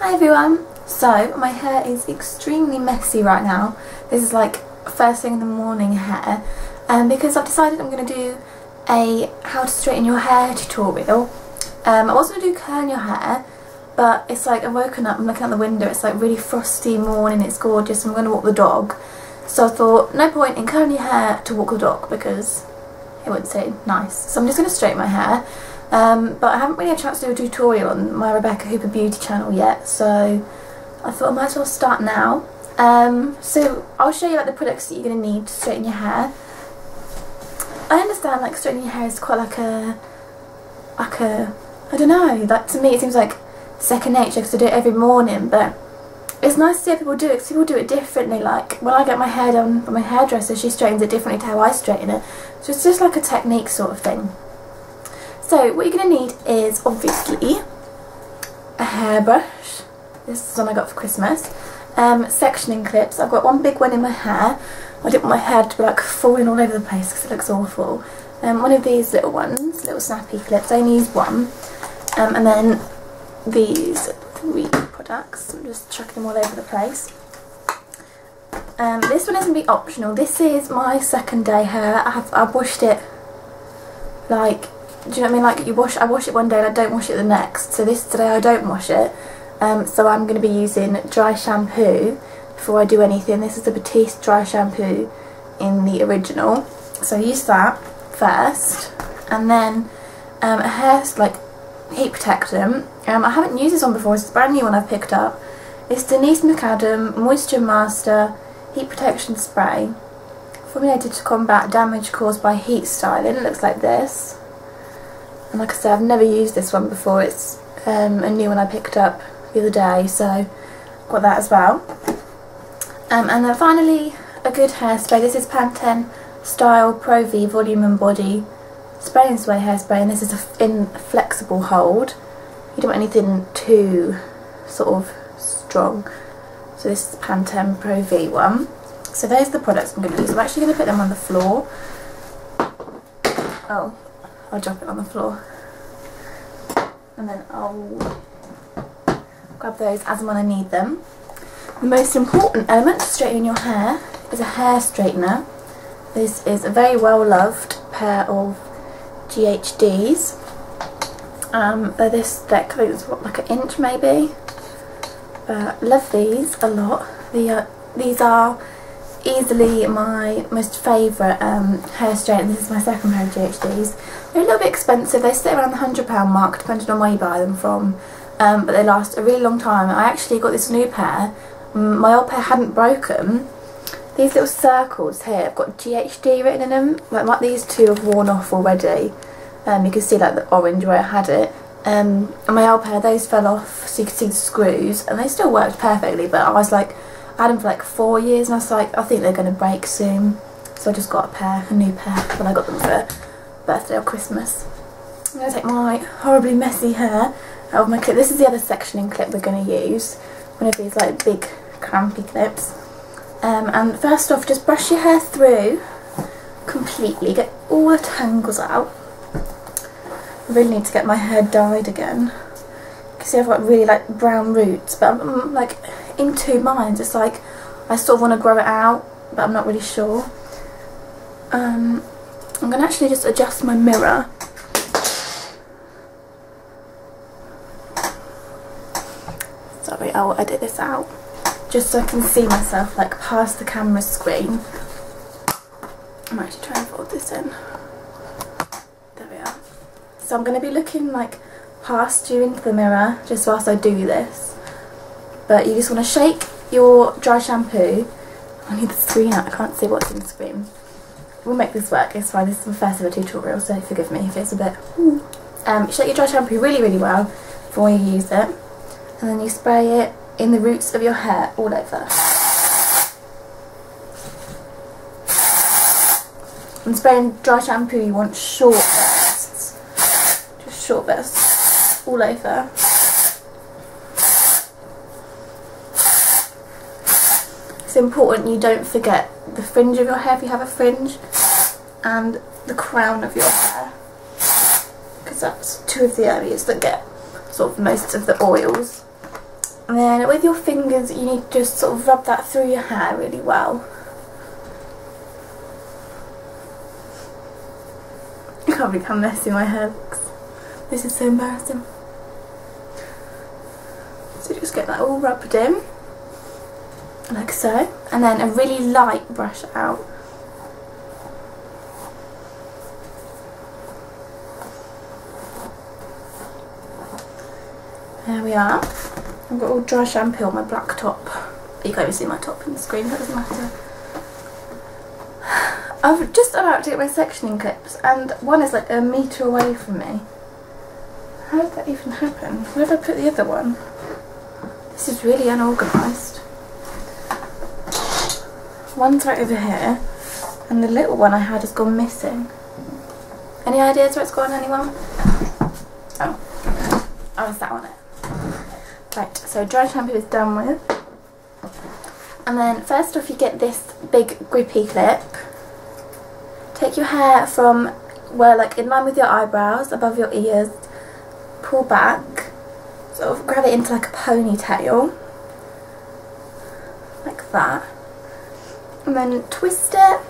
Hi everyone! So my hair is extremely messy right now. This is like first thing in the morning hair, because I've decided I'm going to do a how to straighten your hair tutorial. I was going to do curl your hair, but it's like I've woken up, I'm looking out the window, it's like really frosty morning, it's gorgeous, I'm going to walk the dog. So I thought no point in curling your hair to walk the dog because it wouldn't stay nice. So I'm just going to straighten my hair. But I haven't really had a chance to do a tutorial on my RebeccaHooperBeauty channel yet, so I thought I might as well start now. So I'll show you like the products that you're going to need to straighten your hair. I understand like straightening your hair is quite like a I don't know, like to me it seems like second nature because I do it every morning, but it's nice to see how people do it because people do it differently. Like when I get my hair done by my hairdresser, she straightens it differently to how I straighten it, so it's just like a technique sort of thing. So what you're going to need is obviously a hairbrush. This is one I got for Christmas. Sectioning clips. I've got one big one in my hair. I didn't want my hair to be like falling all over the place because it looks awful. One of these little ones, little snappy clips. I only use one. And then these 3 products. I'm just chucking them all over the place. This one is going to be optional. This is my second day hair. I've washed it like, do you know what I mean? Like I wash it one day and I don't wash it the next. So this today I don't wash it. So I'm going to be using dry shampoo before I do anything. This is the Batiste dry shampoo in the original. So I use that first, and then a hair like heat protectant. I haven't used this one before. It's a brand new one I've picked up. It's Denise McAdam Moisture Master Heat Protection Spray, formulated to combat damage caused by heat styling. It looks like this. And like I said, I've never used this one before. It's a new one I picked up the other day, so got that as well. And then finally, a good hairspray. This is Pantene Style Pro V Volume and Body Spray and Sway Hairspray, and this is in a flexible hold. You don't want anything too sort of strong. So this is Pantene Pro V one. So there's the products I'm going to use. I'm actually going to put them on the floor. Oh. I'll drop it on the floor, and then I'll grab those as and when I need them. The most important element to straighten your hair is a hair straightener. This is a very well loved pair of GHDs. They're this thick, I think it's what, like an inch maybe, but love these a lot. These are easily my most favourite hair straightener. This is my second pair of GHDs. They're a little bit expensive. They sit around the £100 mark depending on where you buy them from, but they last a really long time. I actually got this new pair. My old pair hadn't broken. These little circles here have got GHD written in them. Like these two have worn off already. You can see like the orange where I had it. And my old pair, those fell off, so you can see the screws, and they still worked perfectly, but I was like, I had them for like 4 years and I was like, I think they're going to break soon. So I just got a new pair when I got them for birthday or Christmas. I'm going to take my horribly messy hair out of my clip. This is the other sectioning clip we're going to use. One of these like big clampy clips. And first off, just brush your hair through completely. Get all the tangles out. I really need to get my hair dyed again. You can see I've got really like brown roots, but I'm like in two minds. It's like I sort of want to grow it out, but I'm not really sure. I'm going to actually just adjust my mirror. Sorry, I will edit this out just so I can see myself like past the camera screen. I'm actually trying to fold this in. There we are. So I'm going to be looking like past you into the mirror just whilst I do this. But you just want to shake your dry shampoo. I need the screen out, I can't see what's in the screen. We'll make this work, it's fine. This is my first ever tutorial, so forgive me if it's a bit... shake your dry shampoo really well before you use it. And then you spray it in the roots of your hair all over. When spraying dry shampoo, you want short bursts. Just short bursts all over. It's important you don't forget the fringe of your hair if you have a fringe, and the crown of your hair, because that's two of the areas that get sort of most of the oils. And then with your fingers you need to just sort of rub that through your hair really well. I can't believe how messy my hair looks. This is so embarrassing. So just get that all rubbed in, like so, and then a really light brush out. There we are. I've got all dry shampoo on my black top. You can't even see my top in the screen, that doesn't matter. I've just about to get my sectioning clips and one is like 1 metre away from me. How did that even happen? Where did I put the other one? This is really unorganised. One's right over here and the little one I had has gone missing. Any ideas where it's gone, anyone? Oh, I was that on it. Right, so dry shampoo is done with. And then first off you get this big grippy clip. Take your hair from where, like in line with your eyebrows, above your ears, pull back, sort of grab it into like a ponytail, like that, and then twist it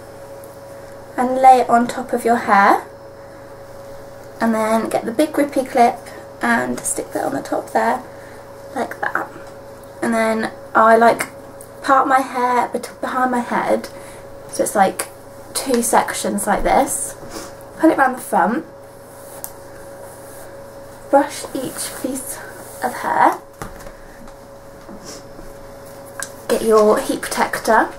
and lay it on top of your hair, and then get the big grippy clip and stick that on the top there, like that. And then I like part my hair behind my head, so it's like 2 sections like this. Put it around the front, brush each piece of hair, get your heat protector,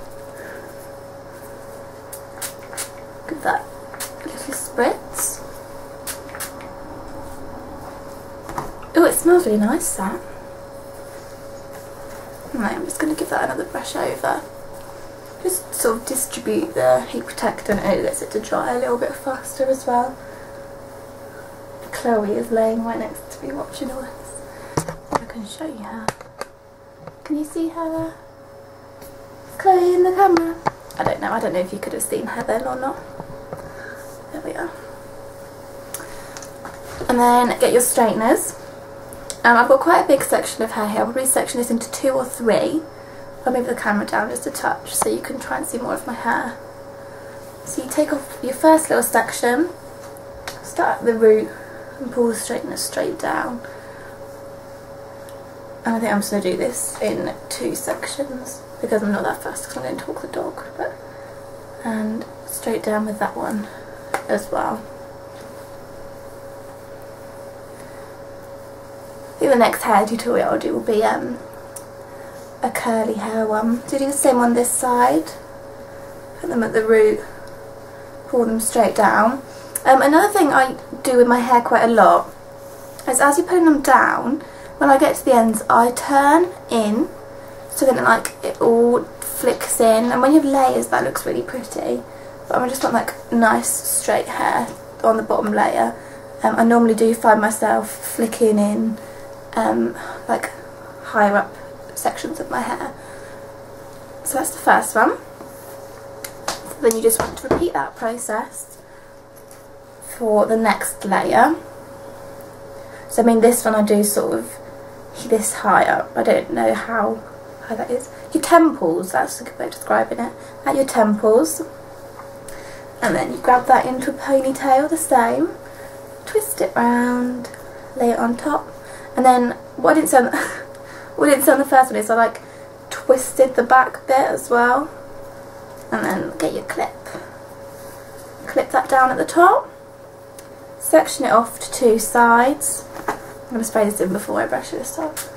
give that a little spritz. Oh, it smells really nice, that. Right, I'm just going to give that another brush over. Just sort of distribute the heat protector and it gets it to dry a little bit faster as well. Chloe is laying right next to me watching all this. I can show you her. Can you see her? Chloe in the camera. I don't know if you could have seen her then or not. There we are. And then get your straighteners. I've got quite a big section of hair here. I'll probably section this into 2 or 3. I'll move the camera down just a touch so you can try and see more of my hair. So you take off your first little section, start at the root and pull the straightener straight down. And I think I'm just going to do this in 2 sections because I'm not that fast because I'm going to walk the dog. And straight down with that one as well. I think the next hair tutorial I'll do will be a curly hair one. So do the same on this side, put them at the root, pull them straight down. Another thing I do with my hair quite a lot is as you're putting them down, when I get to the ends I turn in so then like it all flicks in, and when you have layers that looks really pretty, but I just want like nice straight hair on the bottom layer. I normally do find myself flicking in like higher up sections of my hair. So that's the first one. So then you just want to repeat that process for the next layer. So I mean this one I do sort of this high up. I don't know how high that is. Your temples, that's a good way of describing it. At your temples. And then you grab that into a ponytail the same. Twist it round, lay it on top. And then what I didn't say on the first one is I like twisted the back bit as well, and then get your clip that down at the top, section it off to 2 sides. I'm going to spray this in before I brush this off,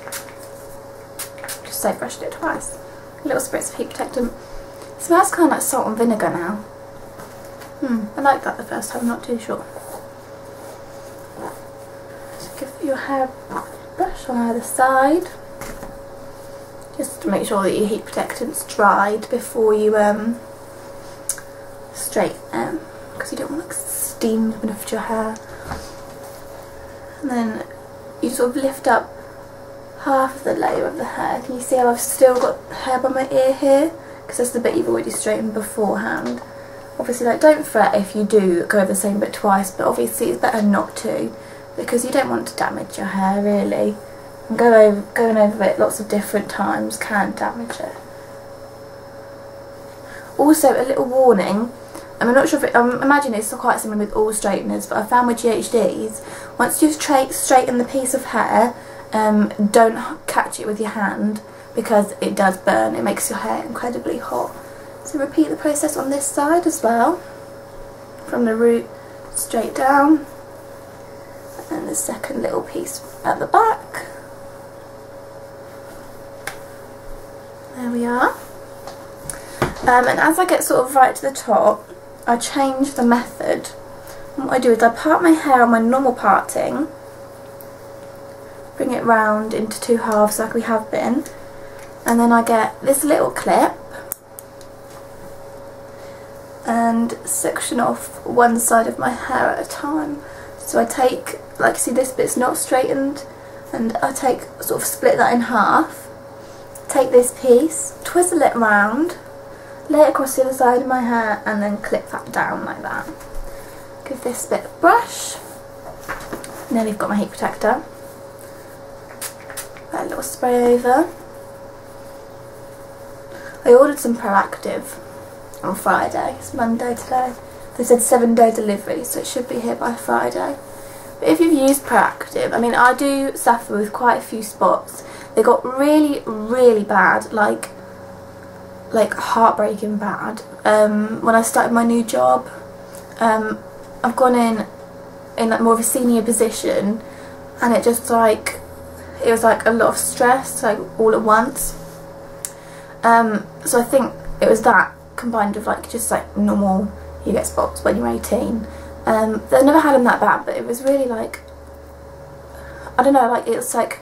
just so I brushed it twice. A little spritz of heat protectant. It smells kind of like salt and vinegar now. I liked that the first time, I'm not too sure. So give your hair a brush on either side. Just to make sure that your heat protectant's dried before you straighten them, because you don't want like steam coming off your hair. And then you sort of lift up half of the layer of the hair. Can you see how I've still got hair by my ear here? Because that's the bit you've already straightened beforehand. Obviously, like, don't fret if you do go over the same bit twice, but obviously it's better not to, because you don't want to damage your hair really. And going over it lots of different times can damage it. Also, a little warning, I'm not sure if I imagine it's quite similar with all straighteners, but I found with GHDs, once you've straightened the piece of hair, don't catch it with your hand because it does burn. It makes your hair incredibly hot. So repeat the process on this side as well, from the root straight down, and the second little piece at the back. There we are. And as I get sort of right to the top, I change the method. And what I do is I part my hair on my normal parting, bring it round into 2 halves like we have been, and then I get this little clip and section off one side of my hair at a time. So I take, like you see this bit's not straightened, and I take, sort of split that in half, take this piece, twistle it round, lay it across the other side of my hair, and then clip that down like that. Give this bit a brush. Now we've got my heat protector. Put a little spray over. I ordered some Proactive on Friday. It's Monday today. They said 7-day delivery, so it should be here by Friday. But if you've used Proactive, I mean, I do suffer with quite a few spots. They got really, really bad, like heartbreaking bad. When I started my new job, I've gone in like more of a senior position, and it just like, it was like a lot of stress, like all at once. So I think it was that combined with like just like normal, you get spots when you're 18. I never had them that bad, but it was really like, I don't know, like it's like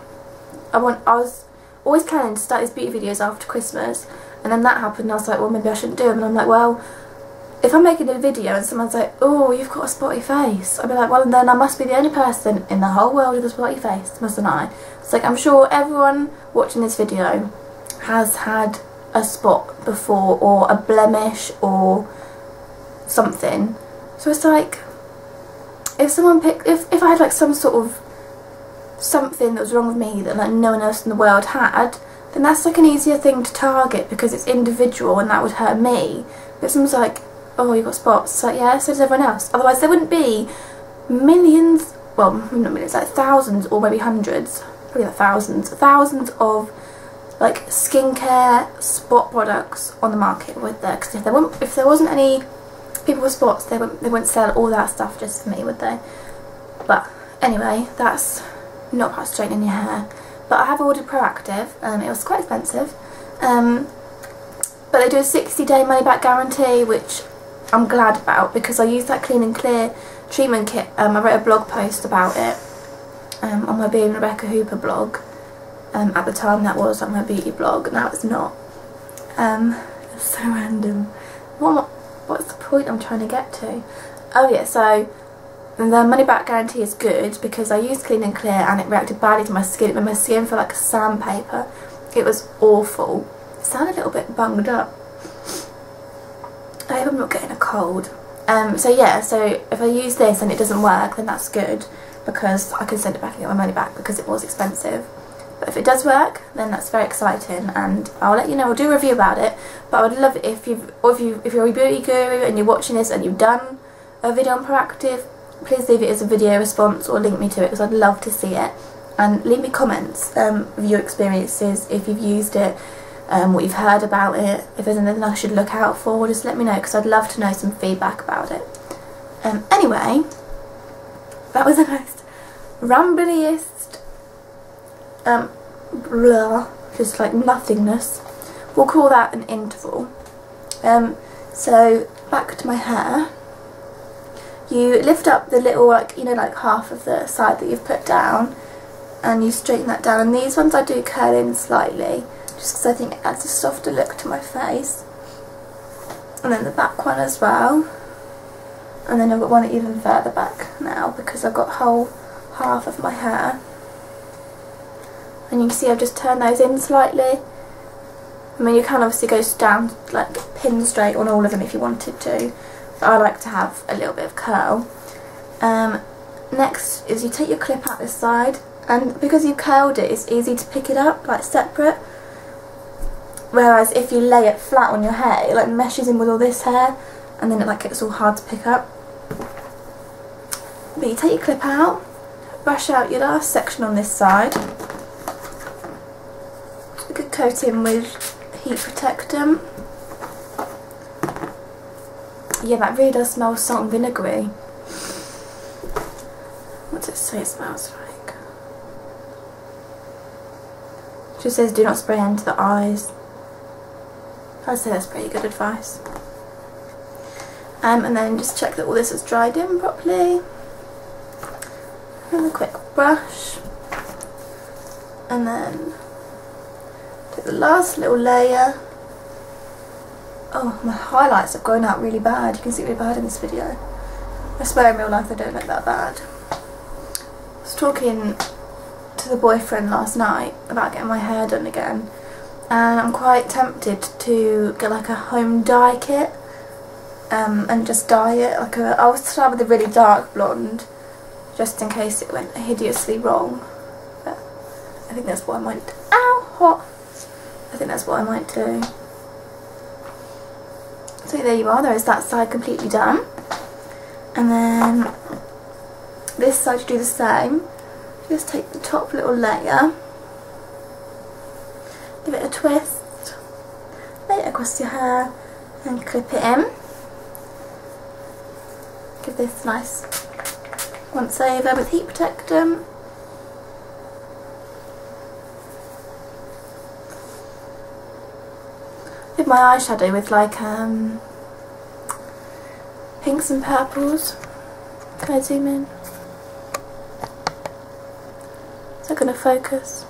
I was always planning to start these beauty videos after Christmas, and then that happened and I was like, well, maybe I shouldn't do them. And I'm like, well, if I'm making a video and someone's like, oh, you've got a spotty face, I'd be like, well, then I must be the only person in the whole world with a spotty face, mustn't I? It's like, I'm sure everyone watching this video has had a spot before, or a blemish or something. So it's like, if someone if I had like some sort of something that was wrong with me that like no one else in the world had, then that's like an easier thing to target because it's individual and that would hurt me. But if someone's like, oh, you got spots, it's like, yeah, so does everyone else. Otherwise there wouldn't be millions, well, not millions, like thousands or maybe hundreds, probably like thousands of like skincare spot products on the market, would there? Because if there wasn't any people with spots, they wouldn't sell all that stuff just for me, would they? But anyway, that's not about straightening your hair. But I have ordered Proactive, it was quite expensive, but they do a 60-day money-back guarantee, which I'm glad about because I used that Clean and Clear treatment kit. I wrote a blog post about it on my Being Rebecca Hooper blog. At the time that was on my beauty blog, now it's not. It's so random. What's the point I'm trying to get to? Oh yeah, so the money back guarantee is good because I used Clean and Clear and it reacted badly to my skin. It made my skin feel like a sandpaper. It was awful. It sounded a little bit bunged up. I hope I'm not getting a cold. So yeah, so if I use this and it doesn't work, then that's good because I can send it back and get my money back because it was expensive. But if it does work, then that's very exciting, and I'll let you know. I'll do a review about it. But I would love it if you're a beauty guru and you're watching this and you've done a video on Proactive, please leave it as a video response or link me to it because I'd love to see it. And leave me comments of your experiences, if you've used it, what you've heard about it, if there's anything I should look out for, just let me know because I'd love to know some feedback about it. Anyway, that was the most rambliest blah, just like nothingness. We'll call that an interval. So back to my hair. You lift up the little, like, you know, like half of the side that you've put down, and you straighten that down. And these ones I do curl in slightly, just because I think it adds a softer look to my face. And then the back one as well. And then I've got one even further back now because I've got whole half of my hair. And you can see I've just turned those in slightly. I mean, you can obviously go down like pin straight on all of them if you wanted to, but I like to have a little bit of curl. Next is you take your clip out this side and because you curled it, it's easy to pick it up like separate, whereas if you lay it flat on your hair, it like meshes in with all this hair and then it like gets all hard to pick up. But you take your clip out, brush out your last section on this side, a good coating with heat protectant. Yeah, that really does smell salt and vinegary. What does it say it smells like? It just says do not spray into the eyes. I'd say that's pretty good advice. And then just check that all this is dried in properly. And a quick brush. And then take the last little layer. Oh, my highlights have grown out really bad. You can see it really bad in this video. I swear in real life they don't look that bad. I was talking to the boyfriend last night about getting my hair done again, and I'm quite tempted to get like a home dye kit and just dye it. Like I'll start with a really dark blonde just in case it went hideously wrong. But I think that's what I might do. Ow, hot! I think that's what I might do. So there you are, there is that side completely done. And then this side you do the same. Just take the top little layer, give it a twist, lay it across your hair and clip it in. Give this a nice once over with heat protectant. With my eyeshadow with like pinks and purples. Can I zoom in? Is that going to focus?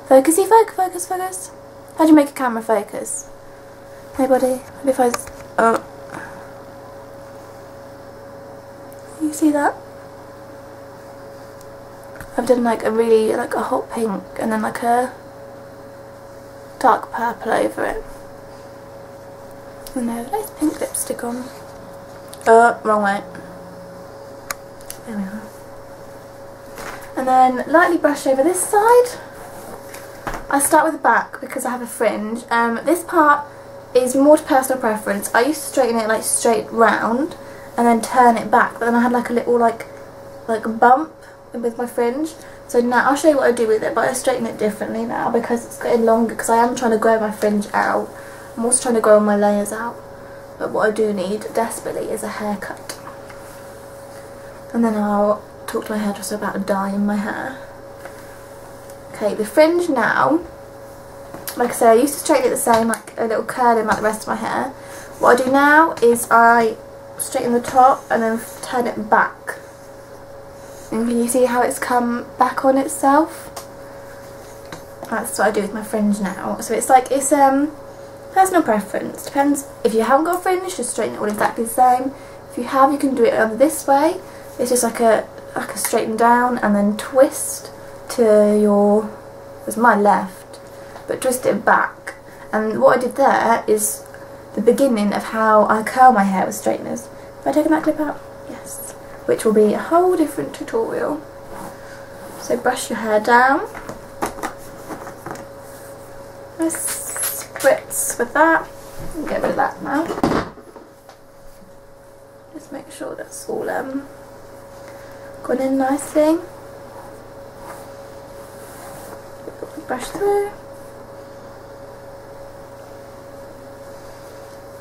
Focusy, focus, focus. How do you make a camera focus? Anybody? Maybe if I... Oh. You see that? I've done like a really, like a hot pink and then like a dark purple over it. And a nice pink lipstick on. Oh, wrong way. There we are. And then lightly brush over this side. I start with the back because I have a fringe. This part is more to personal preference. I used to straighten it like straight round and then turn it back, but then I had like a little like bump with my fringe. So now I'll show you what I do with it, but I straighten it differently now because it's getting longer, because I am trying to grow my fringe out. I'm also trying to grow my layers out. But what I do need desperately is a haircut. And then I'll talk to my hairdresser about a dye in my hair. Okay, the fringe now, like I say, I used to straighten it the same, like a little curl in like the rest of my hair. What I do now is I straighten the top and then turn it back. And can you see how it's come back on itself? That's what I do with my fringe now. So it's like, it's personal preference. Depends. If you haven't got a fringe, just straighten it all exactly the same. If you have, you can do it either this way. It's just like a straighten down and then twist to your, it's my left, but twist it back. And what I did there is the beginning of how I curl my hair with straighteners. Have I taken that clip out? Yes. Which will be a whole different tutorial. So brush your hair down. Nice spritz with that. Get rid of that now. Just make sure that's all gone in nicely. Brush through.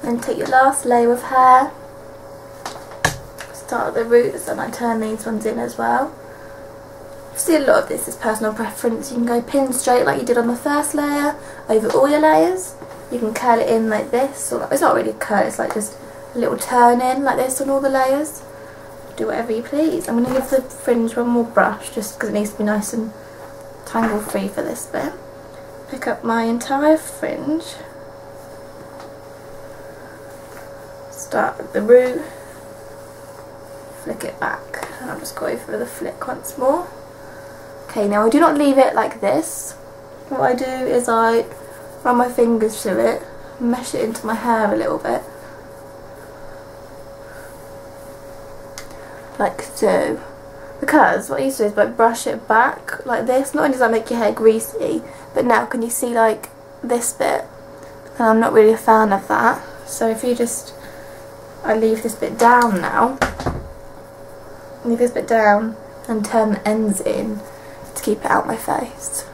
Then take your last layer of hair. Start at the roots and I turn these ones in as well. See, a lot of this is personal preference. You can go pin straight like you did on the first layer over all your layers. You can curl it in like this, or it's not really a curl, it's like just a little turn in like this on all the layers. Do whatever you please. I'm going to give the fringe one more brush just because it needs to be nice and tangle free for this bit. Pick up my entire fringe. Start at the root. Flick it back. And I'll just go over the flick once more. Okay, now I do not leave it like this. What I do is I run my fingers through it, mesh it into my hair a little bit. Like so. because what I used to do is like brush it back like this. Not only does that make your hair greasy, but now can you see like this bit? And I'm not really a fan of that. So if you just, I leave this bit down now, leave this bit down and turn the ends in to keep it out my face.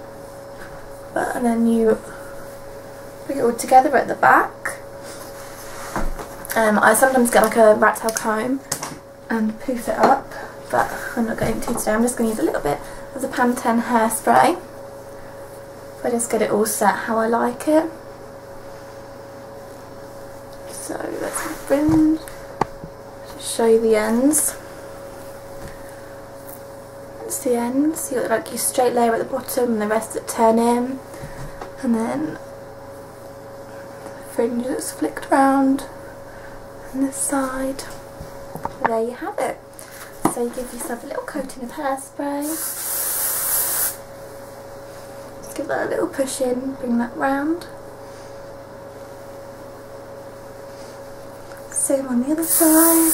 And then you bring it all together at the back. I sometimes get like a rat tail comb and poof it up, but I'm not going to today. I'm just going to use a little bit of the Pantene hairspray. I just get it all set how I like it. So let's fringe. Just show you the ends. That's the ends. You got like your straight layer at the bottom and the rest that turn in, and then the fringe that's flicked round on this side. There you have it. So you give yourself a little coating of hairspray. Just give that a little push in, bring that round. Same on the other side.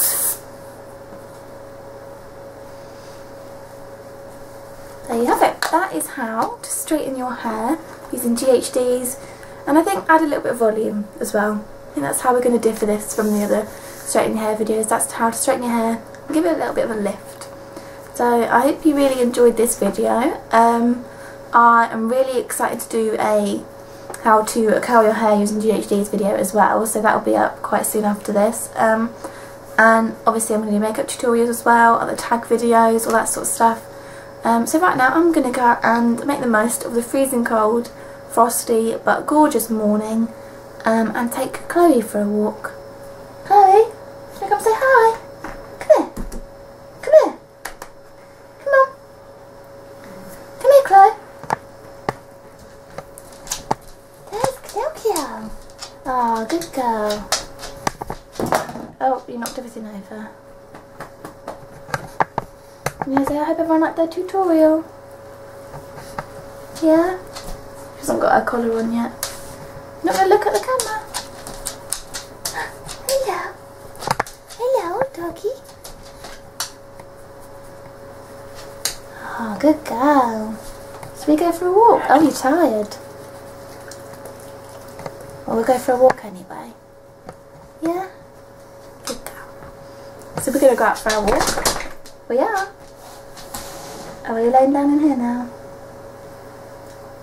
There you have it. That is how to straighten your hair using GHDs, and I think add a little bit of volume as well. I think that's how we're going to differ this from the other straighten your hair videos. That's how to straighten your hair and give it a little bit of a lift. So I hope you really enjoyed this video. I am really excited to do a how to curl your hair using GHDs video as well, so that will be up quite soon after this. And obviously I'm going to do makeup tutorials as well, other tag videos, all that sort of stuff. So right now I'm going to go and make the most of the freezing cold, frosty but gorgeous morning, and take Chloe for a walk. Chloe, should I come say hi? Come here. Come here. Come on. Come here, Chloe. There's Pinocchio. Oh, good girl. Oh, you knocked everything over. Yes, I hope everyone liked their tutorial. Yeah? She hasn't got her collar on yet. Not going to look at the camera. Hello. Hello, doggy. Oh, good girl. Should we go for a walk? Oh, you're tired. Well, we'll go for a walk anyway. Yeah? Good girl. So we're going to go out for a walk. We are. Oh, are you laying down in here now?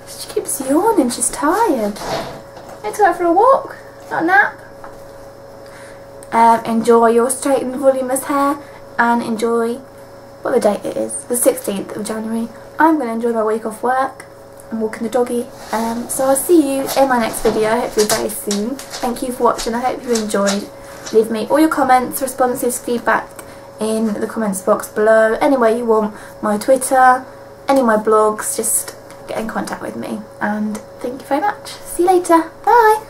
She keeps yawning, she's tired. Let's go out for a walk, not a nap. Enjoy your straightened voluminous hair and enjoy what the date it is, the 16th of January. I'm going to enjoy my week off work and walking the doggy. So I'll see you in my next video, hopefully very soon. Thank you for watching, I hope you enjoyed. Leave me all your comments, responses, feedback in the comments box below, anywhere you want, my Twitter, any of my blogs, just get in contact with me. And thank you very much. See you later. Bye.